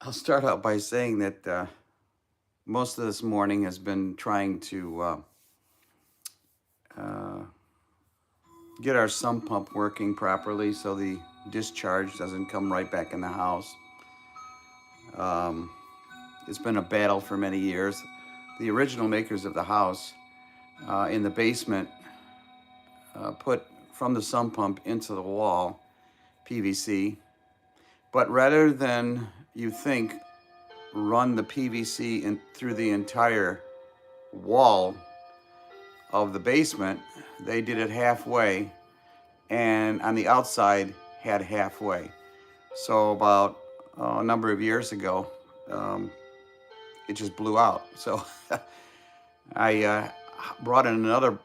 I'll start out by saying that most of this morning has been trying to uh, get our sump pump working properly so the discharge doesn't come right back in the house. Um, it's been a battle for many years. The original makers of the house in the basement put from the sump pump into the wall PVC, but rather than you think run the PVC through the entire wall of the basement, they did it halfway, and on the outside had halfway. So about a number of years ago, um, it just blew out. So I brought in another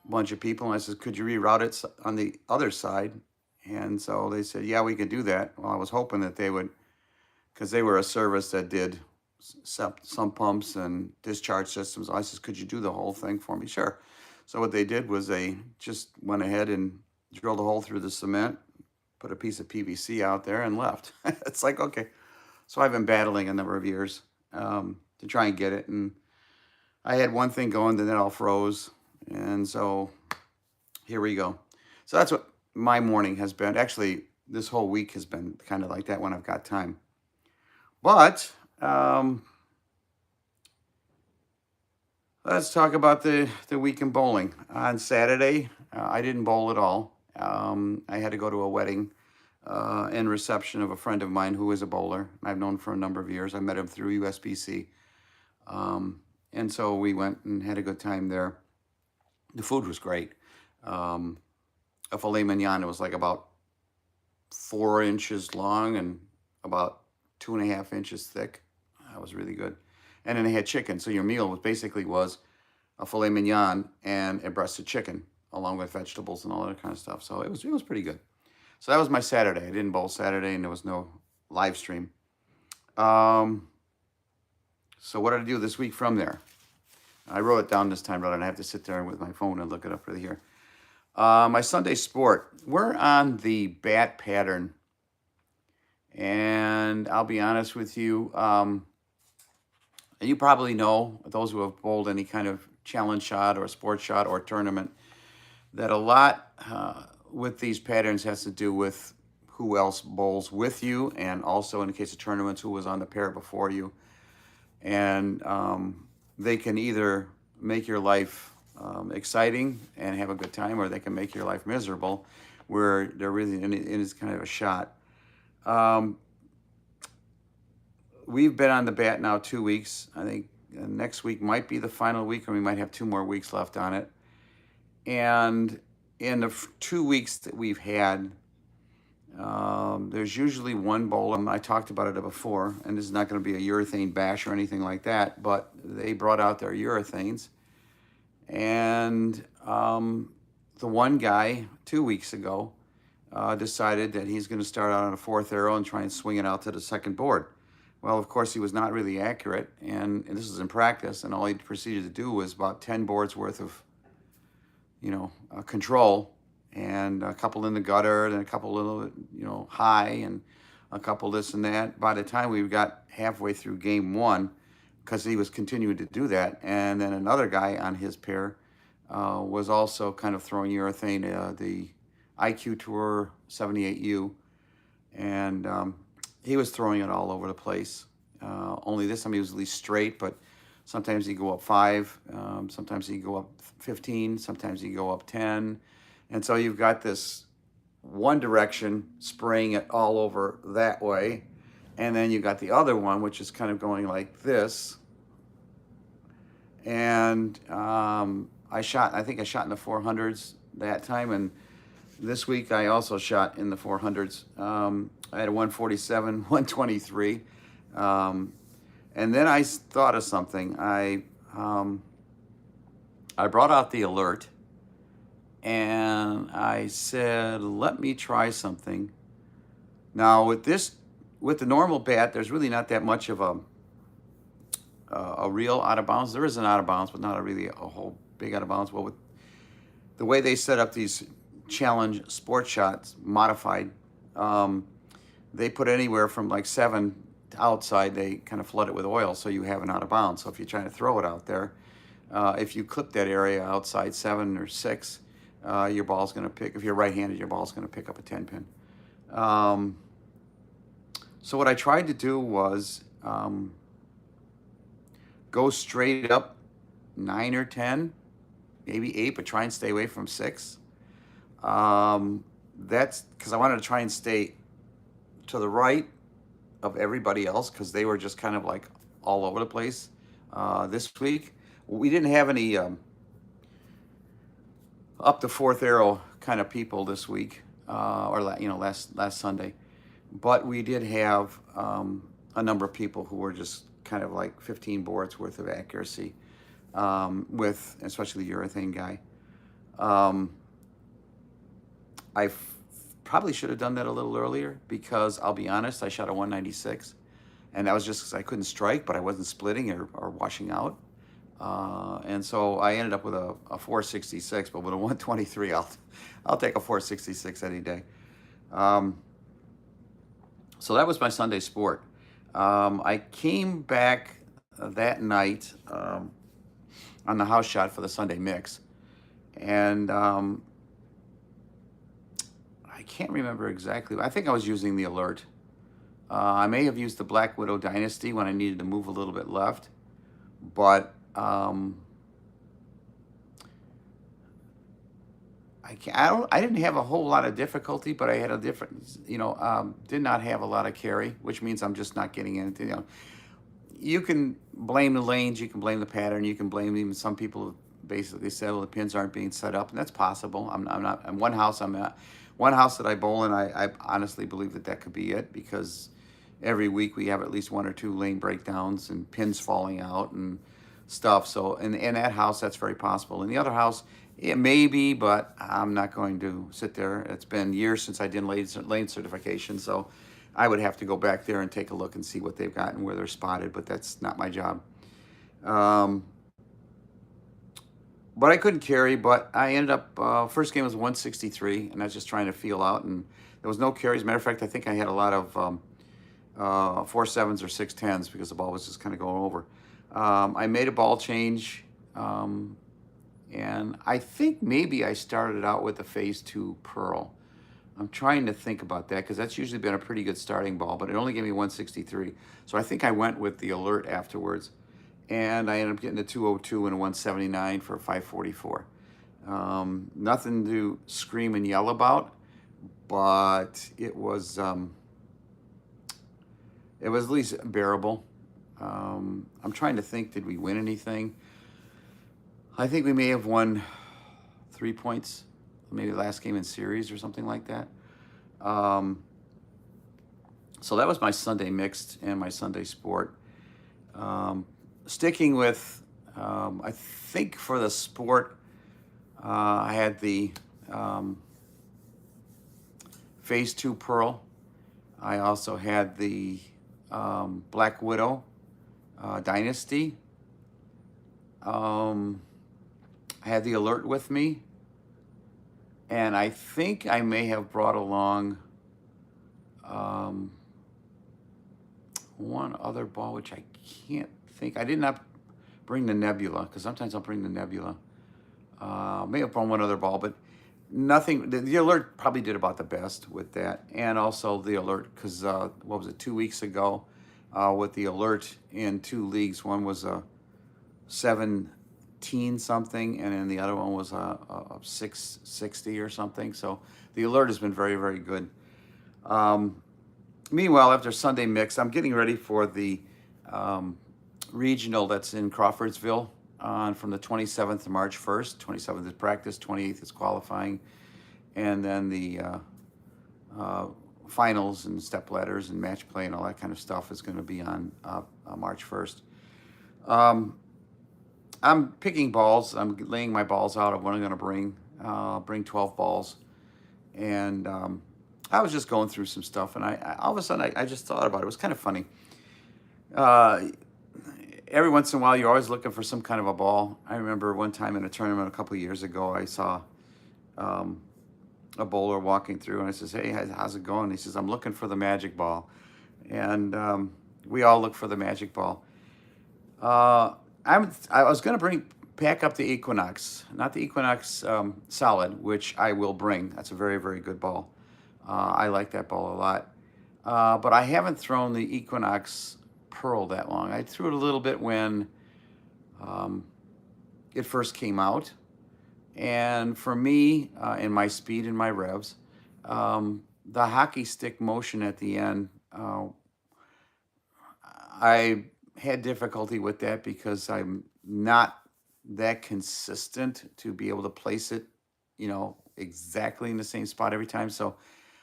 bunch of people and I said, "Could you reroute it on the other side?" And so they said, "Yeah, we could do that." Well, I was hoping that they would, because they were a service that did some pumps and discharge systems. I said, "Could you do the whole thing for me?" Sure. So what they did was they just went ahead and drilled a hole through the cement, put a piece of PVC out there, and left. It's like, okay. So I've been battling a number of years to try and get it, and I had one thing going, then it all froze, and so here we go. So that's what my morning has been. Actually, this whole week has been kind of like that when I've got time. But let's talk about the week in bowling. On Saturday, I didn't bowl at all. I had to go to a wedding and reception of a friend of mine who is a bowler. I've known for a number of years. I met him through USBC. And so we went and had a good time there. The food was great. A filet mignon, it was like about 4 inches long and about 2.5 inches thick. That was really good. And then they had chicken. So your meal was a filet mignon and a breast of chicken, along with vegetables and all that kind of stuff. So it was pretty good. So that was my Saturday. I didn't bowl Saturday, and there was no live stream. So what did I do this week from there? I wrote it down this time rather than have to sit there with my phone and look it up really here. My Sunday sport. We're on the bat pattern, and I'll be honest with you. And you probably know, those who have bowled any kind of challenge shot or sport shot or tournament, that a lot with these patterns has to do with who else bowls with you, and also in the case of tournaments, who was on the pair before you. And they can either make your life exciting and have a good time, or they can make your life miserable, where they're really in it is kind of a shot. We've been on the bat now 2 weeks. I think next week might be the final week, or we might have 2 more weeks left on it. And in the 2 weeks that we've had, there's usually one bowler. I talked about it before, and this is not going to be a urethane bash or anything like that, but they brought out their urethanes. And the one guy 2 weeks ago decided that he's going to start out on a fourth arrow and try and swing it out to the second board. Well, of course, he was not really accurate, and this was in practice, and all he proceeded to do was about 10 boards worth of, control, and a couple in the gutter, and a couple little, high, and a couple this and that. By the time we got halfway through game one, because he was continuing to do that, and then another guy on his pair was also kind of throwing urethane, the IQ Tour 78U, and he was throwing it all over the place. Only this time he was at least straight, but sometimes he'd go up 5, sometimes he'd go up 15, sometimes he'd go up 10. And so you've got this one direction spraying it all over that way, and then you've got the other one, which is kind of going like this. And I think I shot in the 400s that time, and this week I also shot in the 400s. I had a 147, 123. And then I thought of something. I brought out the alert, and I said, let me try something. Now with the normal bat, there's really not that much of a real out of bounds. There is an out of bounds, but not really a whole big out of bounds. Well, with the way they set up these challenge sport shots modified, they put anywhere from like 7 outside, they kind of flood it with oil, so you have it out of bounds. So if you're trying to throw it out there, if you clip that area outside 7 or 6, your ball's going to pick. If you're right-handed, your ball's going to pick up a 10-pin. So what I tried to do was go straight up 9 or 10, maybe 8, but try and stay away from 6. That's because I wanted to try and stay to the right of everybody else because they were just kind of like all over the place this week. We didn't have any up the fourth arrow kind of people this week, or last Sunday, but we did have a number of people who were just kind of like 15 boards worth of accuracy, with especially the urethane guy. I probably should have done that a little earlier because I'll be honest, I shot a 196, and that was just because I couldn't strike, but I wasn't splitting or washing out. And so I ended up with a 466, but with a 123, I'll take a 466 any day. So that was my Sunday sport. I came back that night on the house shot for the Sunday mix, and I can't remember exactly. I think I was using the Alert. I may have used the Black Widow Dynasty when I needed to move a little bit left, but I didn't have a whole lot of difficulty, but I had a different, did not have a lot of carry, which means I'm just not getting anything. You can blame the lanes, you can blame the pattern, you can blame even some people basically said, well, the pins aren't being set up, and that's possible. I'm not. And one house that I bowl in, I honestly believe that could be it, because every week we have at least 1 or 2 lane breakdowns and pins falling out and stuff. So in that house, that's very possible. In the other house, it may be, but I'm not going to sit there. It's been years since I did lane certification, so I would have to go back there and take a look and see what they've got and where they're spotted, but that's not my job. But I couldn't carry, but I ended up, first game was 163, and I was just trying to feel out, and there was no carries. Matter of fact, I think I had a lot of 4.7s or 6.10s because the ball was just kind of going over. I made a ball change, and I think maybe I started out with the Phase 2 Pearl. I'm trying to think about that because that's usually been a pretty good starting ball, but it only gave me 163. So I think I went with the Alert afterwards, and I ended up getting a 202 and a 179 for a 544. Nothing to scream and yell about, but it was at least bearable. I'm trying to think, did we win anything? I think we may have won 3 points, maybe the last game in series or something like that. So that was my Sunday mixed and my Sunday sport. Sticking with, I think for the sport, I had the Phase 2 Pearl. I also had the Black Widow Dynasty. I had the Alert with me, and I think I may have brought along one other ball, which I can't think. I did not bring the Nebula, because sometimes I'll bring the Nebula. May have brought one other ball, but nothing. The Alert probably did about the best with that, and also the Alert, because what was it, 2 weeks ago, with the Alert in 2 leagues. One was a 17 something, and then the other one was a 660 or something. So the Alert has been very, very good. Meanwhile, after Sunday mix, I'm getting ready for the regional that's in Crawfordsville from the 27th to March 1st. 27th is practice, 28th is qualifying, and then the finals and step ladders and match play and all that kind of stuff is going to be on March 1st. I'm picking balls. I'm laying my balls out of what I'm going to bring. Bring 12 balls, and I was just going through some stuff, and I all of a sudden I just thought about it. It was kind of funny. Every once in a while, you're always looking for some kind of a ball. I remember one time in a tournament a couple of years ago, I saw a bowler walking through, and I says, "Hey, how's it going?" He says, "I'm looking for the magic ball." And We all look for the magic ball. I was going to pack up the Equinox, not the Equinox Solid, which I will bring. That's a very, very good ball. I like that ball a lot. But I haven't thrown the Equinox Pearl that long. I threw it a little bit when um, it first came out. And for me, in my speed and my revs, the hockey stick motion at the end, I had difficulty with that because I'm not that consistent to be able to place it, exactly in the same spot every time. So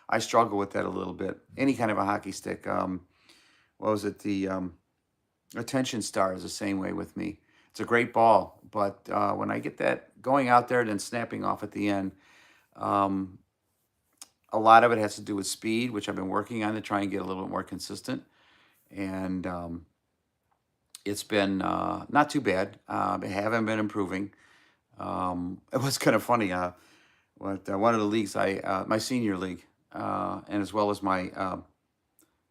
I struggle with that a little bit. Any kind of a hockey stick. What was it? The Attention Star is the same way with me. It's a great ball, but when I get that going out there and then snapping off at the end, um, a lot of it has to do with speed, which I've been working on to try and get a little bit more consistent. And it's been not too bad. I haven't been improving. It was kind of funny. One of the leagues, my senior league, and as well as my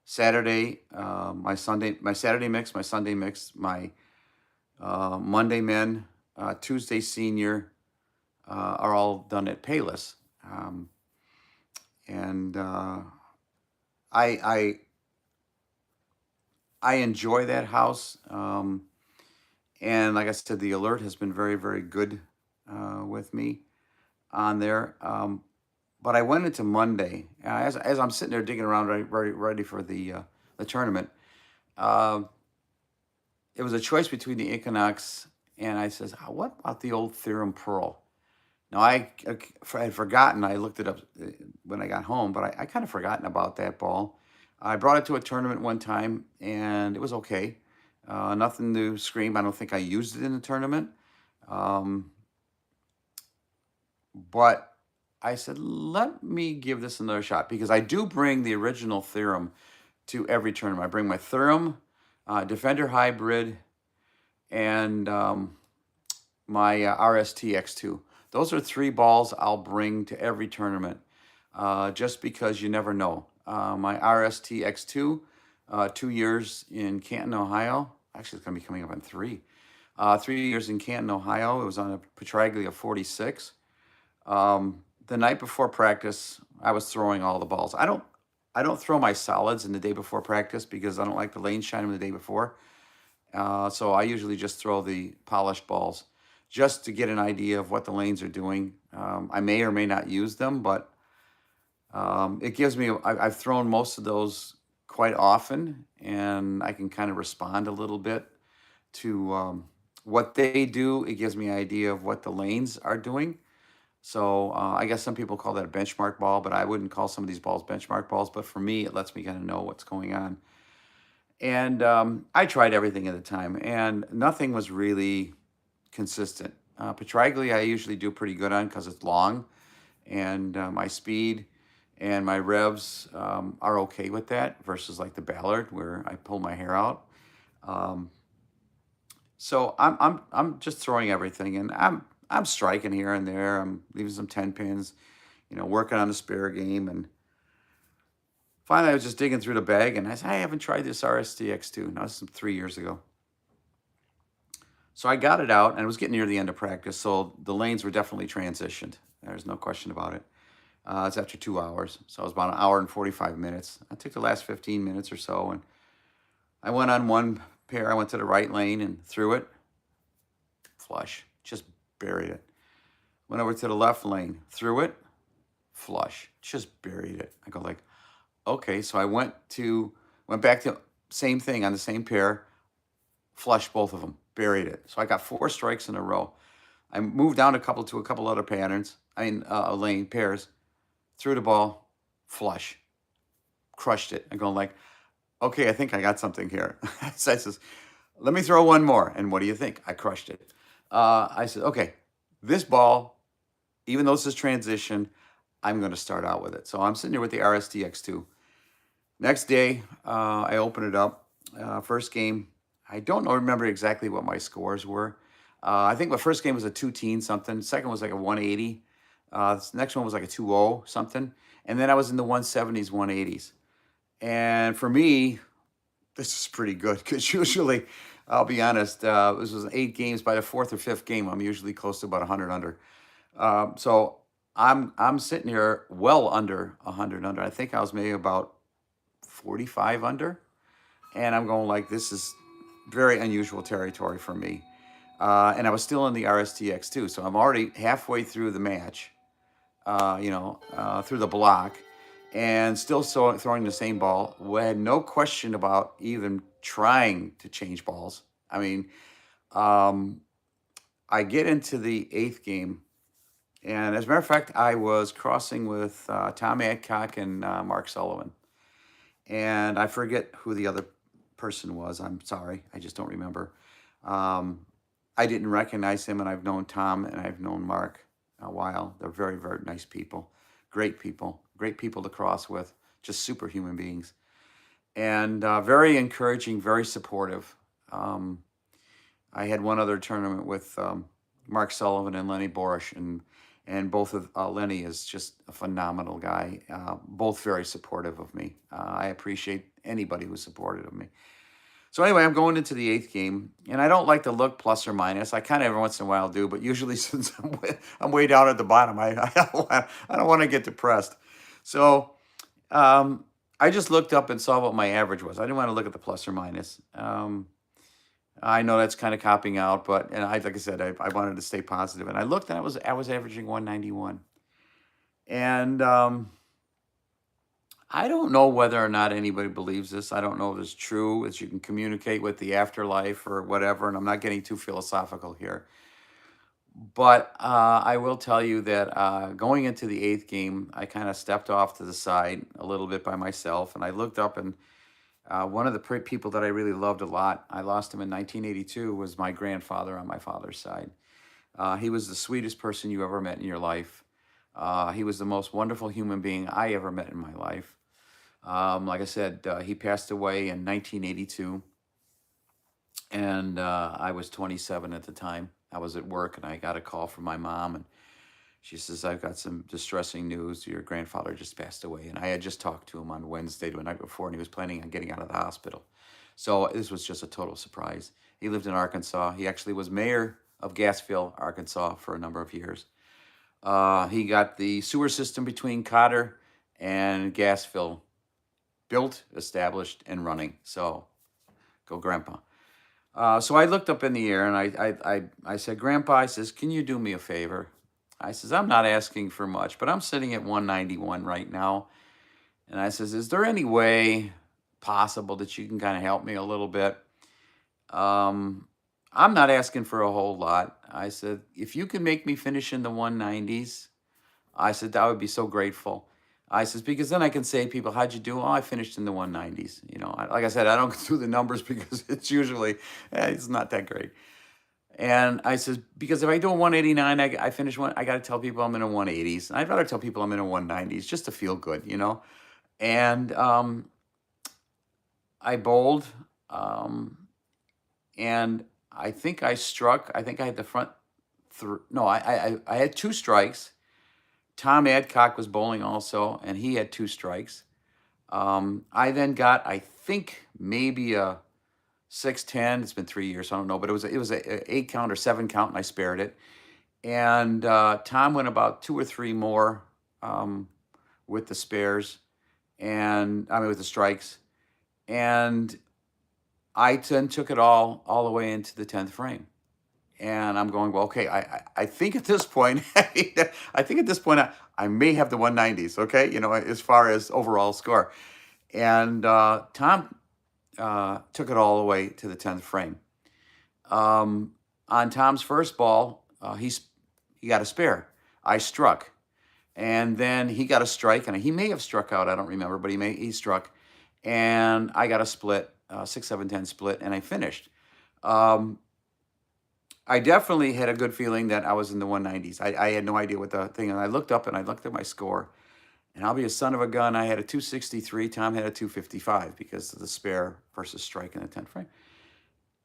Saturday, my Saturday mix, my Sunday mix, my Monday men, Tuesday senior, are all done at Payless. And I I enjoy that house. And like I said, the alert has been very, very good with me on there. But I went into Monday as I'm sitting there digging around, ready for the tournament. Uh, it was a choice between the Equinox and I says, what about the old Theorem Pearl? Now I had forgotten. I looked it up when I got home, but I kind of forgotten about that ball. I brought it to a tournament one time, and it was okay. Nothing to scream. I don't think I used it in the tournament, um, but I said, let me give this another shot because I do bring the original Theorem to every tournament. I bring my Theorem, Defender Hybrid, and my RST X2. Those are three balls I'll bring to every tournament, just because you never know. My RST X2, 2 years in Canton, Ohio. Actually, it's going to be coming up on three. 3 years in Canton, Ohio. It was on a Petraglia 46. The night before practice, I was throwing all the balls. I don't throw my solids in the day before practice because I don't like the lane shine them the day before. So I usually just throw the polished balls just to get an idea of what the lanes are doing. I may or may not use them, but it gives me, I've thrown most of those quite often, and I can kind of respond a little bit to what they do. It gives me an idea of what the lanes are doing. So I guess some people call that a benchmark ball, but I wouldn't call some of these balls benchmark balls. But for me, it lets me kind of know what's going on. And I tried everything at the time, and nothing was really consistent. Petraglia I usually do pretty good on because it's long, and my speed and my revs are okay with that versus like the Ballard where I pull my hair out. Um, so I'm just throwing everything, and I'm striking here and there. I'm leaving some 10 pins, working on the spare game, and finally I was just digging through the bag, and I said I haven't tried this RSTX2. Now this is 3 years ago. So I got it out, and it was getting near the end of practice, so the lanes were definitely transitioned. There's no question about it. It's after 2 hours, so it was about an hour and 45 minutes. I took the last 15 minutes or so, and I went on one pair. I went to the right lane and threw it. Flush. Just buried it. Went over to the left lane. Threw it. Flush. Just buried it. I go like, okay. So I went back to same thing on the same pair. Flushed both of them. Buried it. So I got 4 strikes in a row. I moved down to a couple other patterns. Lane pairs. Threw the ball. Flush. Crushed it. I go like, okay, I think I got something here. So I says, let me throw one more. And what do you think? I crushed it. I said, okay, this ball, even though this is transition, I'm going to start out with it. So I'm sitting here with the RSTX2. Next day, I open it up. First game, I don't remember exactly what my scores were. I think my first game was a 2-teen something. Second was like a 180. This next one was like a 2-0 something. And then I was in the 170s, 180s. And for me, this is pretty good because usually, I'll be honest, this was 8 games. By the fourth or fifth game, I'm usually close to about 100 under. So I'm sitting here well under 100 under. I think I was maybe about 45 under, and I'm going like this is very unusual territory for me. And I was still in the RSTX too, so I'm already halfway through the match, through the block, and still throwing the same ball. We had no question about even trying to change balls. I mean, um, I get into the eighth game, and as a matter of fact, I was crossing with Tom Adcock and Mark Sullivan, and I forget who the other person was. I'm sorry, I just don't remember. Um, I didn't recognize him, and I've known Tom and I've known Mark a while. They're very, very nice people, great people to cross with, just super human beings, and very encouraging, very supportive. Um, I had one other tournament with Mark Sullivan and Lenny Borish, and both of Lenny is just a phenomenal guy. Both very supportive of me. I appreciate anybody who's supportive of me. So anyway, I'm going into the eighth game, and I don't like to look plus or minus. I kind of every once in a while do, but usually since I'm way down at the bottom, I don't want to get depressed. So I just looked up and saw what my average was. I didn't want to look at the plus or minus. I know that's kind of copping out, but and like I said, I wanted to stay positive, and I looked and I was averaging 191, and I don't know whether or not anybody believes this. I don't know if it's true, as you can communicate with the afterlife or whatever, and I'm not getting too philosophical here. But I will tell you that going into the eighth game, I kind of stepped off to the side a little bit by myself, and I looked up, and one of the people that I really loved a lot, I lost him in 1982, was my grandfather on my father's side. He was the sweetest person you ever met in your life. He was the most wonderful human being I ever met in my life. Like I said, he passed away in 1982, and I was 27 at the time. I was at work, and I got a call from my mom, and she says, "I've got some distressing news. Your grandfather just passed away." And I had just talked to him on Wednesday, the night before, and he was planning on getting out of the hospital. So this was just a total surprise. He lived in Arkansas. He actually was mayor of Gassville, Arkansas, for a number of years. He got the sewer system between Cotter and Gassville built, established, and running. So go, Grandpa. So I looked up in the air, and I said, "Grandpa," I says, "can you do me a favor?" I says, "I'm not asking for much, but I'm sitting at 191 right now." And I says, "Is there any way possible that you can kind of help me a little bit? I'm not asking for a whole lot." I said, "If you can make me finish in the 190s, I said, that would be so grateful." I says, "Because then I can say to people, how'd you do?" "Oh, I finished in the 190s." Like I said, I don't go through the numbers because it's usually, it's not that great. And I says, "Because if I do a 189, I finish one, I got to tell people I'm in a 180s. And I'd rather tell people I'm in a 190s just to feel good. And I bowled, and I think I struck. I think I had the front no, I had 2 strikes. Tom Adcock was bowling also, and he had 2 strikes. I then got, I think, maybe a 6-10. It's been 3 years, so I don't know, but it was a 8 count or 7 count, and I spared it. And Tom went about 2 or 3 more with the spares, and I mean with the strikes, and I then took it all the way into the 10th frame. And I'm going, well, okay, I think at this point, I think at this point, I may have the 190s, okay, as far as overall score. And Tom took it all the way to the 10th frame. On Tom's first ball, he got a spare. I struck. And then he got a strike, and he may have struck out, I don't remember, but he struck. And I got a split, 6-7-10 split, and I finished. I definitely had a good feeling that I was in the 190s. I had no idea what the thing, and I looked up and I looked at my score, and I'll be a son of a gun. I had a 263. Tom had a 255 because of the spare versus strike in the 10th frame.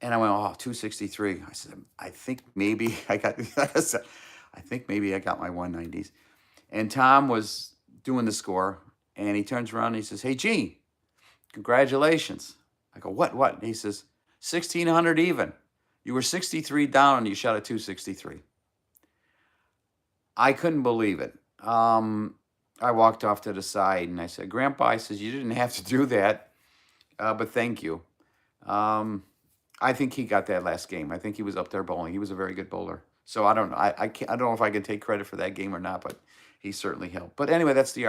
And I went, oh, 263. I said, I think maybe I got, like I said, I think maybe I got my 190s. And Tom was doing the score, and he turns around and he says, "Hey, Gene, congratulations." I go, what? And he says, 1,600 even. You were 63 down and you shot a 263. I couldn't believe it. I walked off to the side and I said, Grandpa, I says, you didn't have to do that, but thank you. Um, I think he got that last game. I think he was up there bowling. He was a very good bowler. So I don't know. I don't know if I can take credit for that game or not, but he certainly helped. But anyway, that's the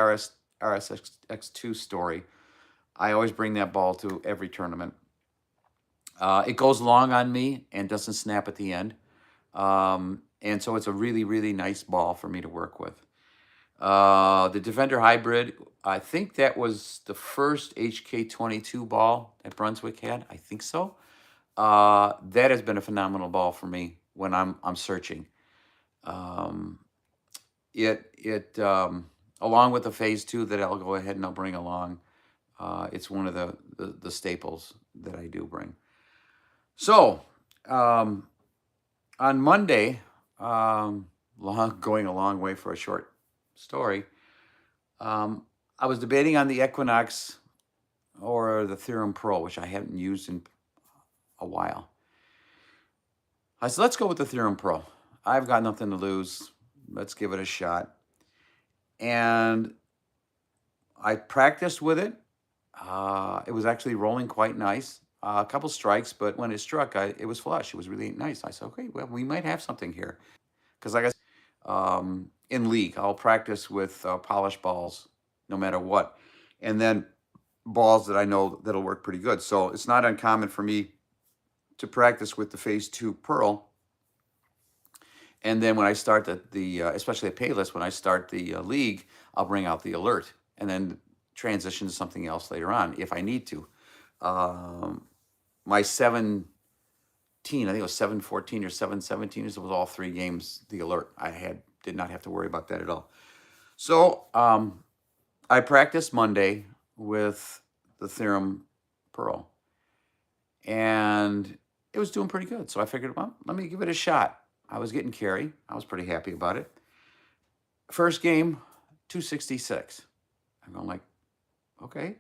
RSX2 story. I always bring that ball to every tournament. It goes long on me and doesn't snap at the end. And so it's a really, really nice ball for me to work with. The Defender Hybrid, I think that was the first HK22 ball that Brunswick had. I think so. That has been a phenomenal ball for me when I'm searching. Um, it along with the Phase 2 that I'll go ahead and I'll bring along. It's one of the staples that I do bring. So on Monday, going a long way for a short story, I was debating on the Equinox or the Theorem Pro, which I haven't used in a while. I said, let's go with the Theorem Pro. I've got nothing to lose. Let's give it a shot. And I practiced with it. It was actually rolling quite nice. A couple strikes, but when it struck, it was flush. It was really nice. I said, okay, well, we might have something here. Because like I said, in league, I'll practice with polished balls no matter what. And then balls that I know that'll work pretty good. So it's not uncommon for me to practice with the Phase 2 Pearl. And then when I start especially at Payless, when I start the league, I'll bring out the Alert and then transition to something else later on if I need to. My 17, I think it was 714 or 717, it was all 3 games, the Alert. Did not have to worry about that at all. So I practiced Monday with the Theorem Pearl. And it was doing pretty good. So I figured, well, let me give it a shot. I was getting carry. I was pretty happy about it. First game, 266. I'm going like, okay,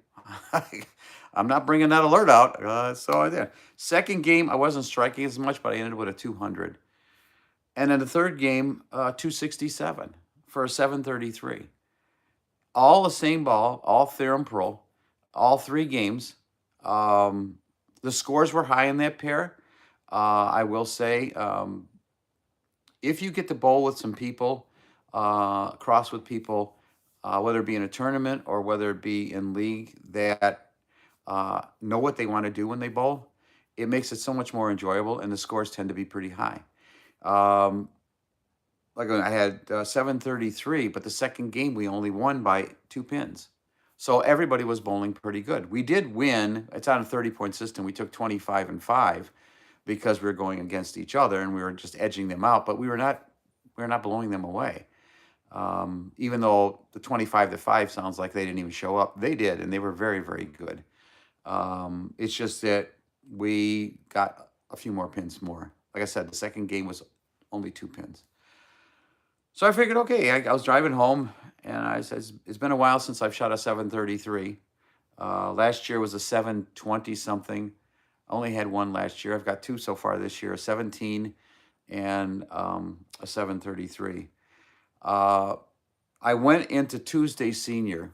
I'm not bringing that Alert out. So I did. Second game, I wasn't striking as much, but I ended with a 200. And then the third game, 267 for a 733. All the same ball, all Theorem Pro, all 3 games. The scores were high in that pair. I will say, if you get to bowl with some people, cross with people, whether it be in a tournament or whether it be in league that know what they want to do when they bowl, it makes it so much more enjoyable, and the scores tend to be pretty high. Like I had 733, but the second game we only won by 2 pins. So everybody was bowling pretty good. We did win. It's on a 30-point system. We took 25 and 5 because we were going against each other and we were just edging them out, but we were not blowing them away. Even though the 25 to 5 sounds like they didn't even show up, they did, and they were very, very good. It's just that we got a few more pins more. Like I said, the second game was only 2 pins. So I figured, okay, I was driving home and I said, it's been a while since I've shot a 733. Last year was a 720 something. I only had 1 last year. I've got 2 so far this year, a 17 and a 733. I went into Tuesday Senior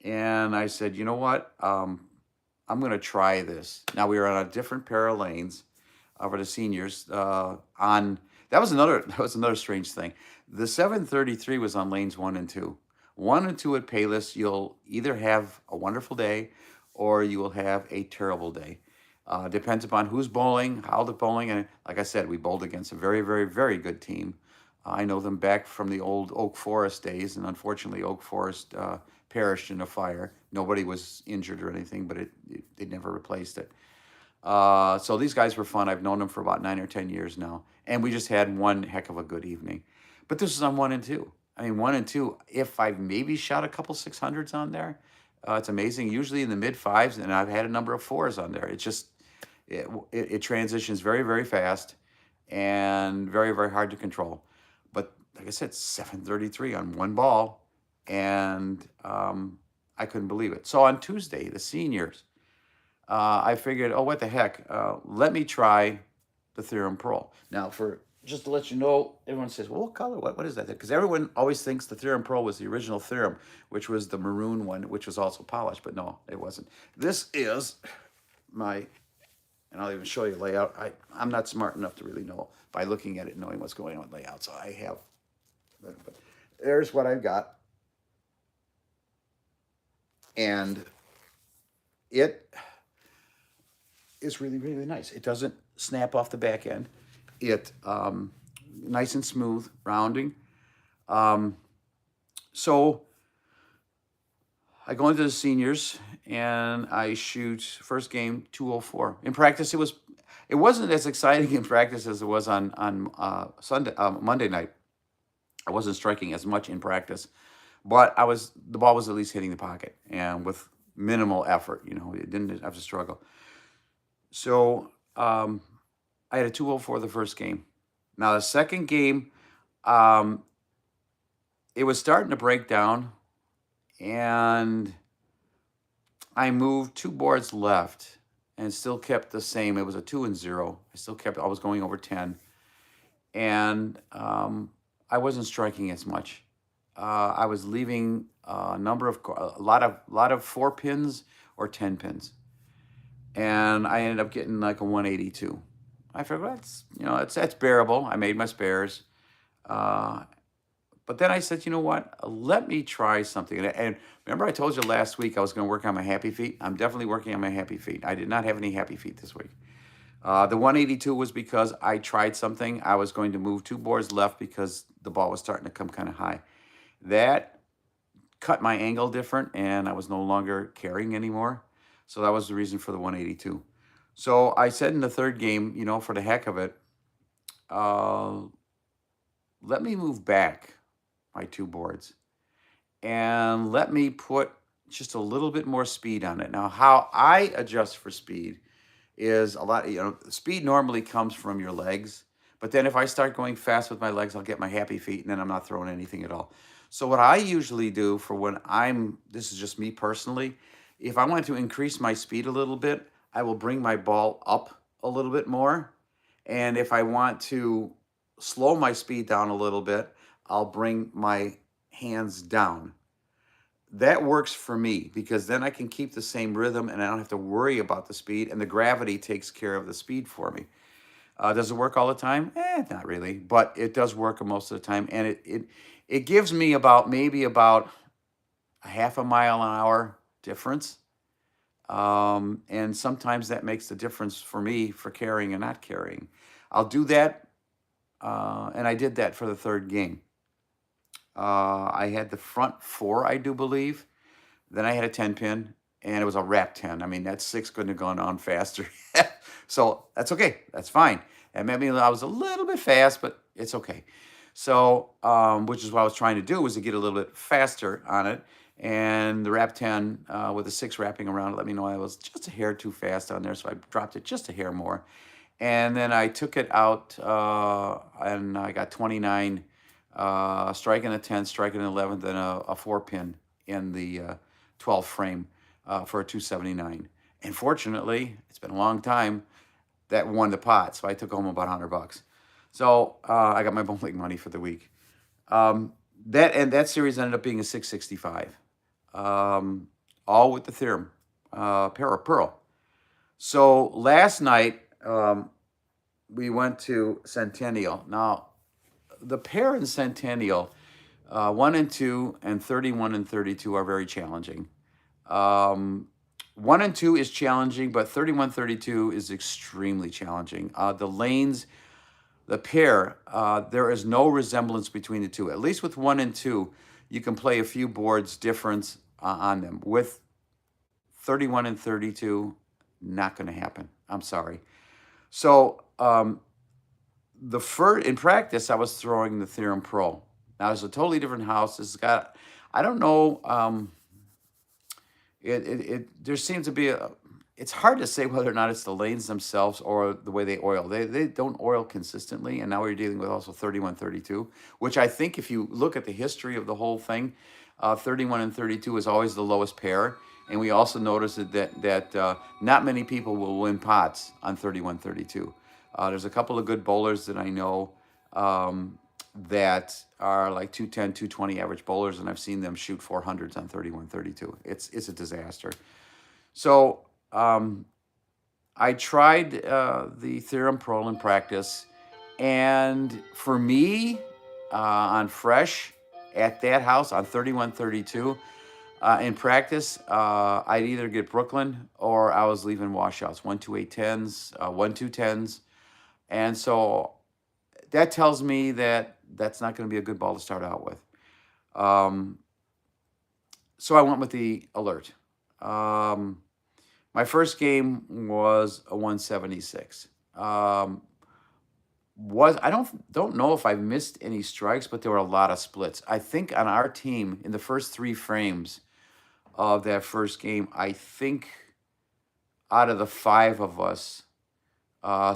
and I said, you know what? I'm going to try this. Now we were on a different pair of lanes for the seniors. That was another strange thing. The 733 was on lanes 1 and 2. 1 and 2 at Payless, you'll either have a wonderful day or you will have a terrible day. Depends upon who's bowling, how they're bowling. And like I said, we bowled against a very, very, very good team. I know them back from the old Oak Forest days, and unfortunately Oak Forest perished in a fire. Nobody was injured or anything, but they never replaced it. So these guys were fun. I've known them for about 9 or 10 years now. And we just had one heck of a good evening. But this was on 1 and 2. I mean, 1 and 2, if I've maybe shot a couple 600s on there, it's amazing. Usually in the mid 5s, and I've had a number of 4s on there. It's just, it transitions very, very fast and very, very hard to control. But like I said, 733 on 1 ball, and I couldn't believe it. So on Tuesday, the seniors, I figured, oh, what the heck? Let me try the Theorem Pro. Now, for just to let you know, everyone says, well, what color? What is that? Because everyone always thinks the Theorem Pro was the original Theorem, which was the maroon one, which was also polished, but no, it wasn't. This is my, and I'll even show you layout. I'm not smart enough to really know by looking at it, knowing what's going on with layout. So I have, but there's what I've got. And it is really, really nice. It doesn't snap off the back end. It nice and smooth rounding. So I go into the seniors and I shoot first game 204. In practice, it wasn't as exciting in practice as it was on Monday night. I wasn't striking as much in practice, but the ball was at least hitting the pocket and with minimal effort. It didn't have to struggle. So I had a 204 the first game. Now the second game, it was starting to break down, and I moved 2 boards left and still kept the same. It was a 2-0. I was going over 10, and I wasn't striking as much. I was leaving a lot of 4 pins or 10 pins, and I ended up getting like a 182. I figured that's bearable. I made my spares, but then I said, you know what? Let me try something. And remember, I told you last week I was going to work on my happy feet. I'm definitely working on my happy feet. I did not have any happy feet this week. The 182 was because I tried something. I was going to move 2 boards left because the ball was starting to come kind of high. That cut my angle different, and I was no longer carrying anymore. So that was the reason for the 182. So I said in the third game, for the heck of it, let me move back my 2 boards and let me put just a little bit more speed on it. Now, how I adjust for speed is speed normally comes from your legs. But then if I start going fast with my legs, I'll get my happy feet, and then I'm not throwing anything at all. So what I usually do for when this is just me personally, if I want to increase my speed a little bit, I will bring my ball up a little bit more. And if I want to slow my speed down a little bit, I'll bring my hands down. That works for me because then I can keep the same rhythm and I don't have to worry about the speed, and the gravity takes care of the speed for me. Does it work all the time? Not really, but it does work most of the time, and it gives me maybe about a half a mile an hour difference, and sometimes that makes the difference for me for carrying and not carrying. I'll do that, and I did that for the third game. I had the front 4, I do believe. Then I had a 10 pin, and it was a wrap 10. I mean, that 6 couldn't have gone on faster. So that's okay. That's fine. And maybe I was a little bit fast, but it's okay. So, which is what I was trying to do, was to get a little bit faster on it. And the wrap 10 with the 6 wrapping around it let me know I was just a hair too fast on there. So I dropped it just a hair more. And then I took it out, and I got 29, striking the 10th, striking the 11th, and a 4 pin in the 12 frame for a 279. And fortunately, it's been a long time, that won the pot. So I took home about $100. So I got my bowling money for the week. That series ended up being a 665, all with the Theorem Pearl. So last night we went to Centennial. Now the pair in Centennial, 1 and 2 and 31 and 32 are very challenging. 1 and 2 is challenging, but 31, 32 is extremely challenging. The lanes, the pair, there is no resemblance between the two. At least with 1 and 2, you can play a few boards difference on them. With 31 and 32, not going to happen. I'm sorry. So in practice, I was throwing the Theorem Pro. Now it's a totally different house. It's got, I don't know. There seems to be it's hard to say whether or not it's the lanes themselves or the way they oil. They don't oil consistently, and now we're dealing with also 31, 32, which I think if you look at the history of the whole thing, 31 and 32 is always the lowest pair. And we also noticed that not many people will win pots on 31-32. There's a couple of good bowlers that I know um, that are like 210, 220 average bowlers, and I've seen them shoot 400s on 31-32. It's a disaster. So I tried the Theorem Pro in practice, and for me, on fresh at that house on 31-32, in practice, I'd either get Brooklyn or I was leaving washouts, 1-2-8-10s, 1-2-10s. And so that tells me that that's not going to be a good ball to start out with. Um, so I went with the alert. Um, my first game was a 176. I don't know if I missed any strikes, but there were a lot of splits. I think on our team in the first 3 frames of that first game, I think out of the 5 of us,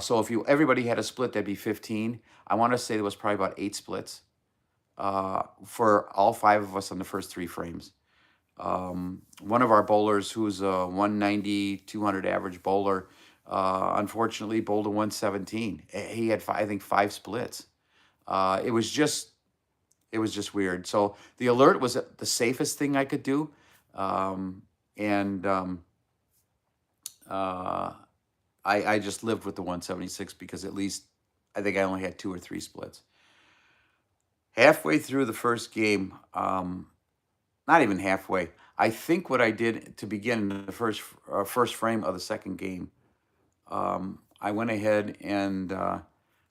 so if everybody had a split, that'd be 15. I want to say there was probably about 8 splits for all 5 of us on the first 3 frames. One of our bowlers, who's a 190, 200 average bowler, unfortunately bowled a 117. He had, I think, 5 splits. It was just weird. So the alert was the safest thing I could do. And I just lived with the 176 because at least I think I only had 2 or 3 splits. Halfway through the first game, not even halfway, I think what I did to begin the first frame of the second game, I went ahead and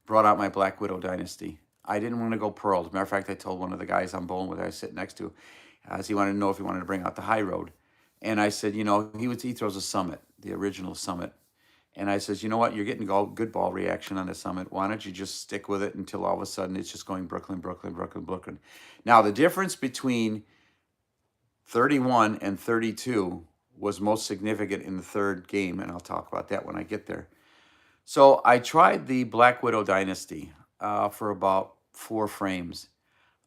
brought out my Black Widow Dynasty. I didn't want to go Pearl. As a matter of fact, I told one of the guys I'm bowling with, I was sitting next to, as he wanted to know if he wanted to bring out the High Road. And I said, he throws a Summit, the original Summit. And I says, you know what, you're getting good ball reaction on the Summit. Why don't you just stick with it until all of a sudden it's just going Brooklyn, Brooklyn, Brooklyn, Brooklyn. Now, the difference between 31 and 32 was most significant in the third game, and I'll talk about that when I get there. So I tried the Black Widow Dynasty for about 4 frames.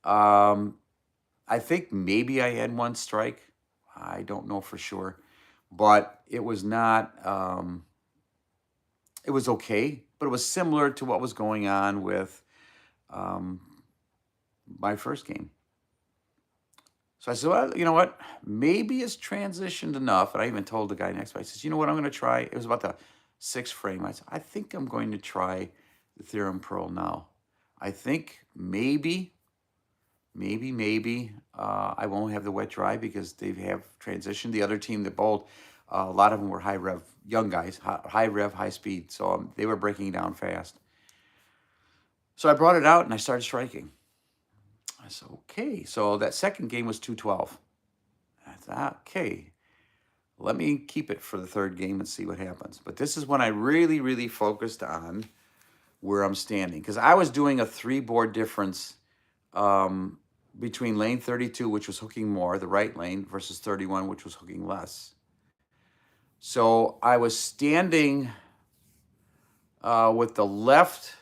I think maybe I had 1 strike. I don't know for sure, but it was not. It was okay, but it was similar to what was going on with my first game. So I said, well, you know what? Maybe it's transitioned enough. And I even told the guy next to me, I says, you know what I'm going to try? It was about the 6th frame. I said, I think I'm going to try the Theorem Pro now. I think maybe I won't have the wet dry because they have transitioned. The other team that bowled, a lot of them were high rev, young guys, high rev, high speed. So they were breaking down fast. So I brought it out and I started striking. I said, okay. So that second game was 212. I thought, okay, let me keep it for the third game and see what happens. But this is when I really, really focused on where I'm standing. Because I was doing a 3-board difference between lane 32, which was hooking more, the right lane, versus 31, which was hooking less. So I was standing with the left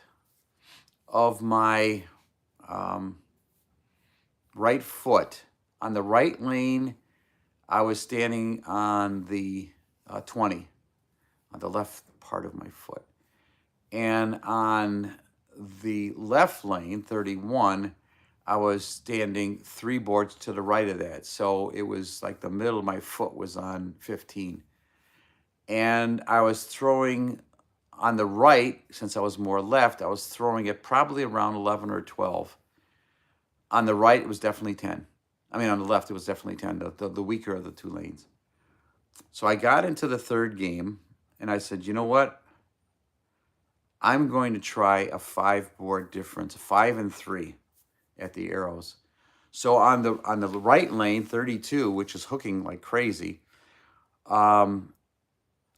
of my right foot on the right lane. I was standing on the 20, on the left part of my foot. And on the left lane, 31, I was standing 3 boards to the right of that. So it was like the middle of my foot was on 15. And I was throwing on the right, since I was more left, I was throwing it probably around 11 or 12. On the right, it was definitely 10. I mean, on the left, it was definitely 10, the weaker of the 2 lanes. So I got into the third game, and I said, you know what? I'm going to try a 5-board difference, 5 and 3 at the arrows. So on the right lane, 32, which is hooking like crazy, I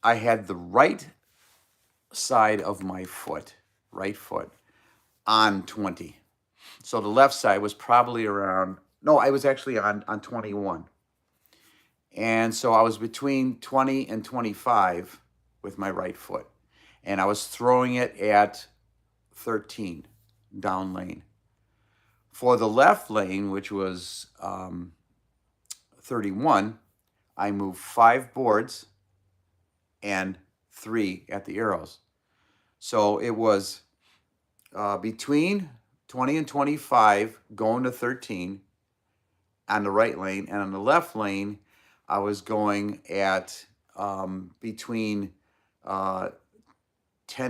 had the right side of my foot, right foot, on 20. So the left side was probably around, no, I was actually on 21. And so I was between 20 and 25 with my right foot. And I was throwing it at 13 down lane. For the left lane, which was 31, I moved 5 boards and 3 at the arrows. So it was between 20 and 25 going to 13 on the right lane, and on the left lane, I was going at between 10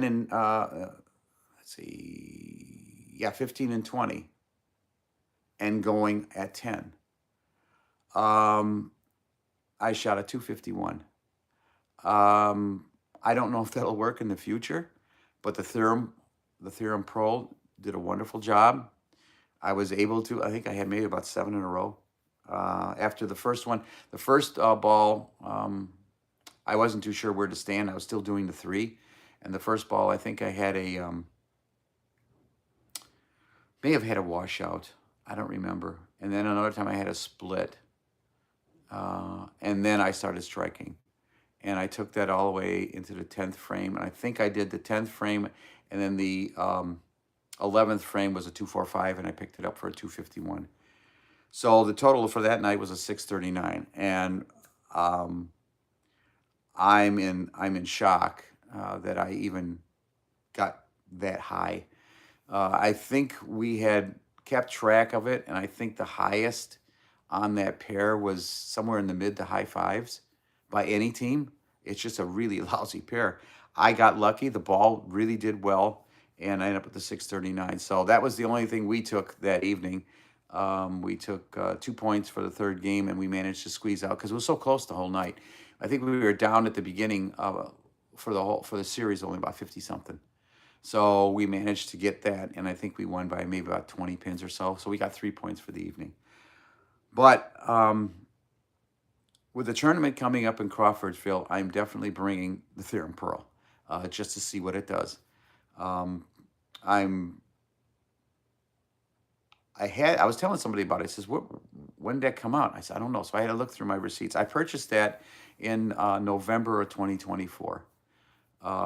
and let's see, yeah, 15 and 20, and going at 10. I shot a 251. I don't know if that'll work in the future, but the Theorem Pro did a wonderful job. I was able to, I think I had maybe about 7 in a row. After the first one, the first ball, I wasn't too sure where to stand. I was still doing the 3. And the first ball, I think I had may have had a washout. I don't remember. And then another time I had a split. And then I started striking. And I took that all the way into the 10th frame. And I think I did the 10th frame. And then the 11th frame was a 245, and I picked it up for a 251. So the total for that night was a 639. And I'm in shock that I even got that high. I think we had kept track of it, and I think the highest on that pair was somewhere in the mid to high 5s by any team. It's just a really lousy pair. I got lucky. The ball really did well, and I ended up with the 639. So that was the only thing we took that evening. We took 2 points for the third game, and we managed to squeeze out because it was so close the whole night. I think we were down at the beginning for the series only about 50 something. So we managed to get that, and I think we won by maybe about 20 pins or so. So we got 3 points for the evening. But with the tournament coming up in Crawfordsville, I'm definitely bringing the Theorem Pro just to see what it does. I was telling somebody about it. I says, when did that come out? I said, I don't know. So I had to look through my receipts. I purchased that in November of 2024.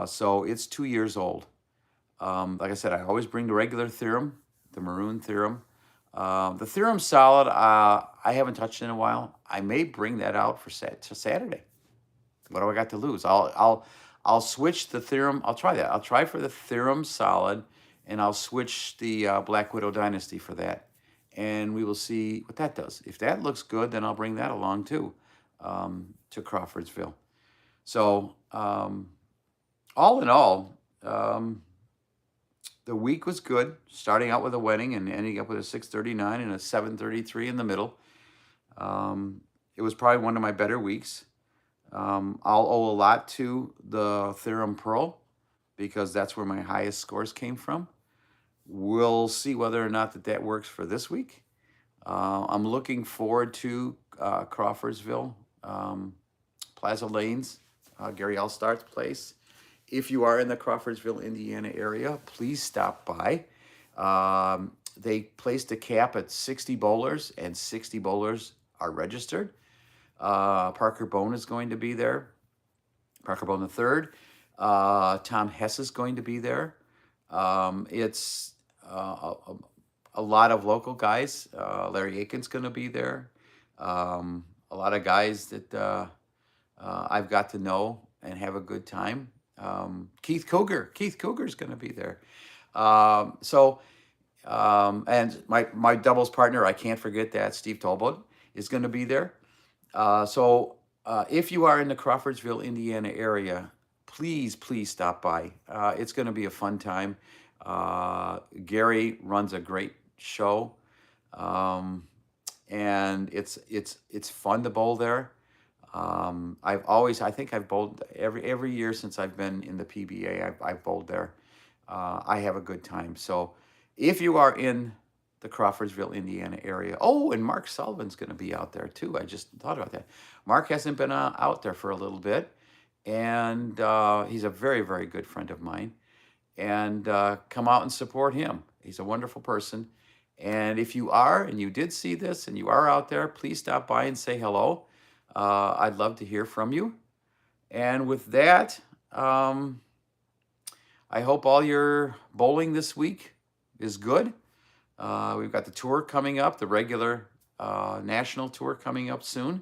So it's 2 years old. Like I said, I always bring the regular Theorem, the maroon Theorem. The Theorem Solid, I haven't touched in a while. I may bring that out for Saturday. What do I got to lose? I'll switch the Theorem. I'll try that. I'll try for the Theorem Solid, and I'll switch the Black Widow Dynasty for that, and we will see what that does. If that looks good, then I'll bring that along too to Crawfordsville. So all in all, the week was good, starting out with a winning and ending up with a 639 and a 733 in the middle. It was probably one of my better weeks. I'll owe a lot to the Theorem Pro because that's where my highest scores came from. We'll see whether or not that works for this week. I'm looking forward to Crawfordsville, Plaza Lanes, Gary Allstar's place. If you are in the Crawfordsville, Indiana area, please stop by. They placed a cap at 60 bowlers, and 60 bowlers are registered. Parker Bone is going to be there. Parker Bone III. Tom Hess is going to be there. It's a lot of local guys. Larry Aiken's going to be there. A lot of guys that I've got to know and have a good time. Keith Cougar's going to be there. And my doubles partner, I can't forget that, Steve Talbot, is going to be there. If you are in the Crawfordsville, Indiana area, please stop by. It's going to be a fun time. Gary runs a great show, and it's fun to bowl there. I think I've bowled every year since I've been in the PBA. I've bowled there. I have a good time. So if you are in the Crawfordsville, Indiana area, and Mark Sullivan's going to be out there too. I just thought about that. Mark hasn't been out there for a little bit, and he's a very, very good friend of mine. And come out and support him. He's a wonderful person. And if you are, and you did see this, and you are out there, please stop by and say hello. I'd love to hear from you. And with that, I hope all your bowling this week is good. We've got the tour coming up, the regular national tour coming up soon.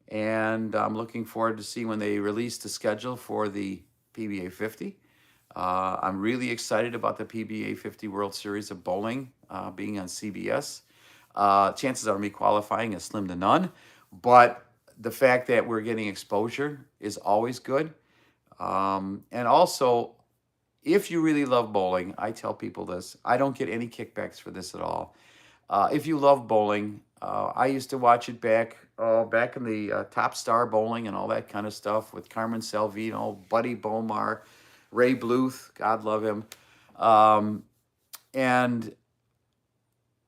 And I'm looking forward to see when they release the schedule for the PBA 50. I'm really excited about the PBA 50 World Series of Bowling being on CBS. Chances of me qualifying is slim to none, but the fact that we're getting exposure is always good. And also, if you really love bowling, I tell people this, I don't get any kickbacks for this at all. If you love bowling, I used to watch it back in the Top Star Bowling and all that kind of stuff with Carmen Salvino, Buddy Bomar, Ray Bluth, God love him. Um, and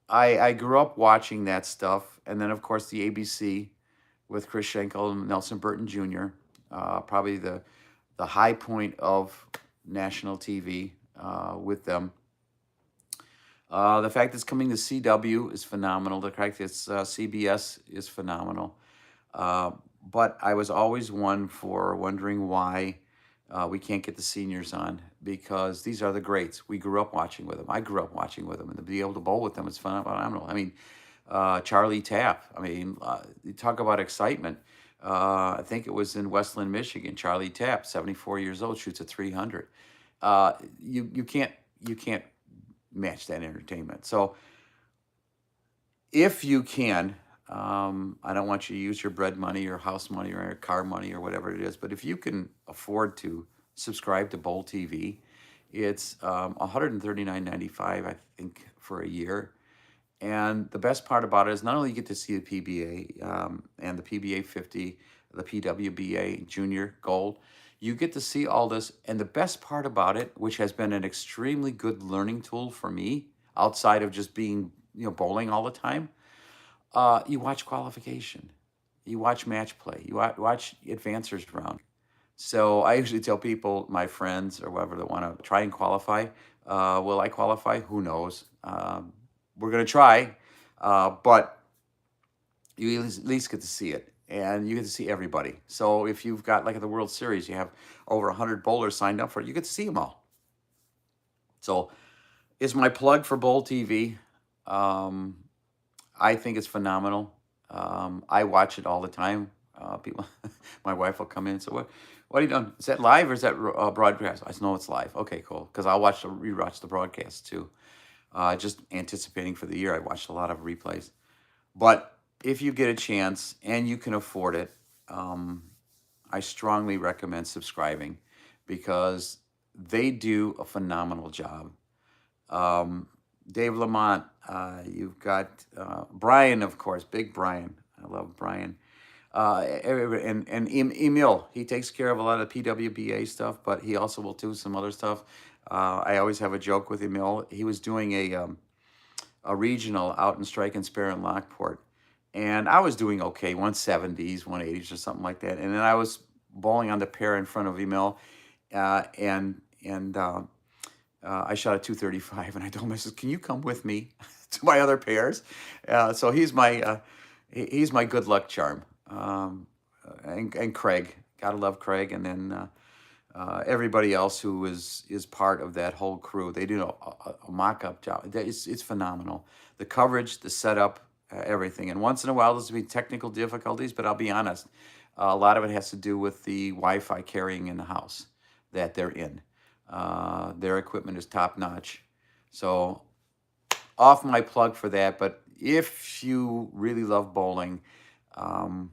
I grew up watching that stuff. And then, of course, the ABC with Chris Schenkel and Nelson Burton Jr., probably the high point of national TV with them. The fact it's coming to CW is phenomenal. The fact it's CBS is phenomenal. Uh, but I was always one for wondering why we can't get the seniors on, because these are the greats. We grew up watching with them. I grew up watching with them, and to be able to bowl with them is phenomenal. I mean, Charlie Tapp. I mean, you talk about excitement. I think it was in Westland, Michigan. Charlie Tapp, 74 years old, shoots at 300. You can't match that entertainment. So if you can, I don't want you to use your bread money or house money or your car money or whatever it is, but if you can afford to subscribe to Bowl TV, it's $139.95, I think, for a year. And the best part about it is not only you get to see the PBA and the PBA 50, the PWBA Junior Gold, you get to see all this. And the best part about it, which has been an extremely good learning tool for me, outside of just being bowling all the time, you watch qualification, you watch match play, you watch advancers round. So I usually tell people, my friends or whoever that want to try and qualify, will I qualify? Who knows? We're going to try, but you at least get to see it, and you get to see everybody. So if you've got, like at the World Series, you have over 100 bowlers signed up for it, you get to see them all. So is my plug for Bowl TV. I think it's phenomenal. I watch it all the time. People, my wife will come in and say, what are you doing? Is that live or is that broadcast? I said, no, it's live. Okay, cool. Because I'll rewatch the broadcast too. Just anticipating for the year. I watched a lot of replays. But if you get a chance and you can afford it, I strongly recommend subscribing, because they do a phenomenal job. Dave Lamont, you've got Brian, of course, big Brian. I love Brian. And Emil, he takes care of a lot of PWBA stuff, but he also will do some other stuff. I always have a joke with Emil. He was doing a regional out in Strike and Spare in Lockport, and I was doing okay, 170s, 180s, or something like that. And then I was bowling on the pair in front of Emil, and I shot a 235, and I told him, I said, "Can you come with me to my other pairs?" So he's my good luck charm. And Craig, gotta love Craig, and then everybody else who is part of that whole crew. They do a mock-up job. It's phenomenal. The coverage, the setup, everything. And once in a while, there's be technical difficulties, but I'll be honest, a lot of it has to do with the Wi-Fi carrying in the house that they're in. Their equipment is top notch. So off my plug for that. But if you really love bowling, I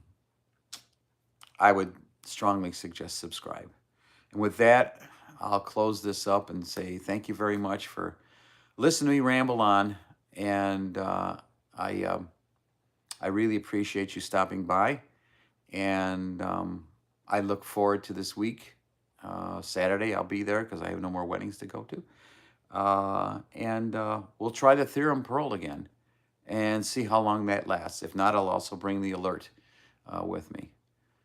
would strongly suggest subscribe. And with that, I'll close this up and say thank you very much for listening to me ramble on. And I really appreciate you stopping by. And I look forward to this week. Saturday, I'll be there because I have no more weddings to go to. And we'll try the Theorem Pearl again and see how long that lasts. If not, I'll also bring the alert with me.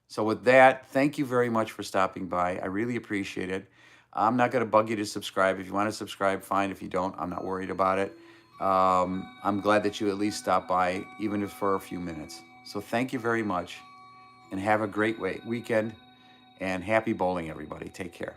So with that, thank you very much for stopping by. I really appreciate it. I'm not going to bug you to subscribe. If you want to subscribe, fine. If you don't, I'm not worried about it. I'm glad that you at least stopped by, even if for a few minutes. So thank you very much, and have a great weekend, and happy bowling, everybody. Take care.